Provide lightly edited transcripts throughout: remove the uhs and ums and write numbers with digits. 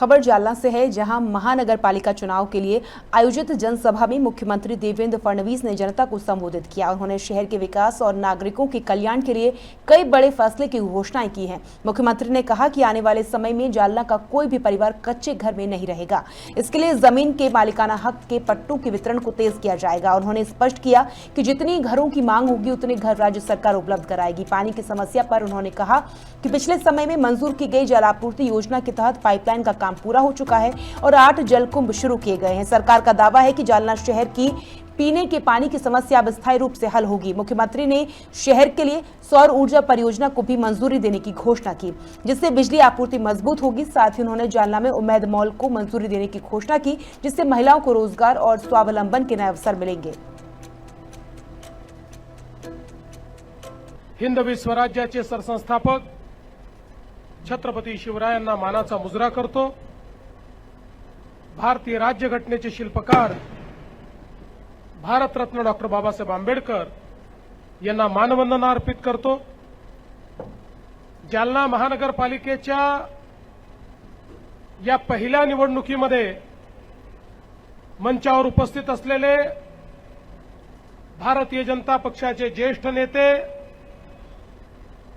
खबर जालना से है, जहां महानगर पालिका चुनाव के लिए आयोजित जनसभा में मुख्यमंत्री देवेंद्र फडणवीस ने जनता को संबोधित किया। उन्होंने शहर के विकास और नागरिकों के कल्याण के लिए कई बड़े फैसले की घोषणाएं की हैं। मुख्यमंत्री ने कहा कि आने वाले समय में जालना का कोई भी परिवार कच्चे घर में नहीं रहेगा। इसके लिए जमीन के मालिकाना हक के पट्टों के वितरण को तेज किया जाएगा। उन्होंने स्पष्ट किया कि जितनी घरों की मांग होगी उतने घर राज्य सरकार उपलब्ध कराएगी। पानी की समस्या पर उन्होंने कहा कि पिछले समय में मंजूर की गई जल आपूर्ति योजना के तहत पाइपलाइन का काम पूरा हो चुका है और 8 जलकुंभ शुरू किए गए हैं। सरकार का दावा है कि जालना शहर की पीने के पानी की समस्या अब स्थायी रूप से हल होगी। मुख्यमंत्री ने शहर के लिए सौर ऊर्जा परियोजना को भी मंजूरी देने की घोषणा की, जिससे बिजली आपूर्ति मजबूत होगी। साथ ही उन्होंने जालना में उम्मेद मॉल को मंजूरी देने की घोषणा की, जिससे महिलाओं को रोजगार और स्वावलंबन के नए अवसर मिलेंगे। हिंदवी स्वराज्याचे सरसंस्थापक छत्रपती शिवरायांना मानाचा मुजरा करतो। भारतीय राज्यघटनेचे शिल्पकार भारतरत्न डॉक्टर बाबासाहेब आंबेडकर यांना मानवंदना अर्पित करतो। जालना महानगरपालिकेच्या या पहिल्या निवडणुकीमध्ये मंचावर उपस्थित असलेले भारतीय जनता पक्षाचे ज्येष्ठ नेते,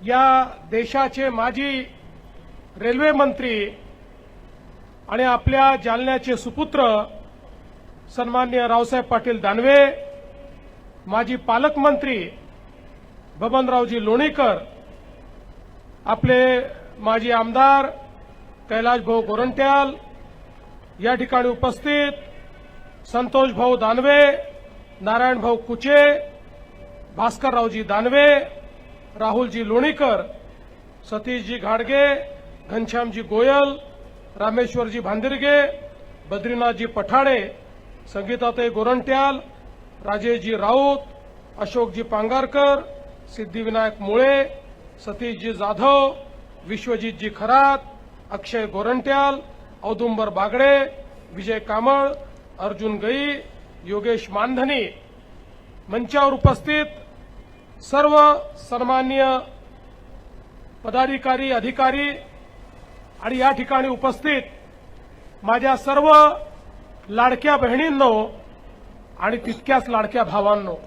या देशाचे माजी रेल्वे मंत्री आणि आपल्या जालन्याचे सुपुत्र सन्माननीय रावसाहेब पाटील दानवे, माजी पालकमंत्री बबनरावजी लोणीकर, आपले माजी आमदार कैलाश भाऊ गोरंट्याल, या ठिकाणी उपस्थित संतोष भाऊ दानवे, नारायण भाऊ कुचे, भास्कररावजी दानवे, राहुलजी लोणीकर, सतीशजी घाडगे, घनश्यामजी गोयल, रामेश्वरजी भांदिरगे, बद्रीनाथजी पठाडे, संगीताताई गोरंट्याल, राजेशजी राऊत, अशोकजी पांगारकर, सिद्धिविनायक मुळे, सतीशजी जाधव, विश्वजितजी खरात, अक्षय गोरंट्याल, औदुंबर बागडे, विजय कामळ, अर्जुन गई, योगेश मानधनी, मंचावर उपस्थित सर्व सन्माननीय पदाधिकारी, अधिकारी आणि या ठिकाणी उपस्थित माझ्या सर्व लाडक्या बहिणींनो आणि तितक्याच लाडक्या भावांनो,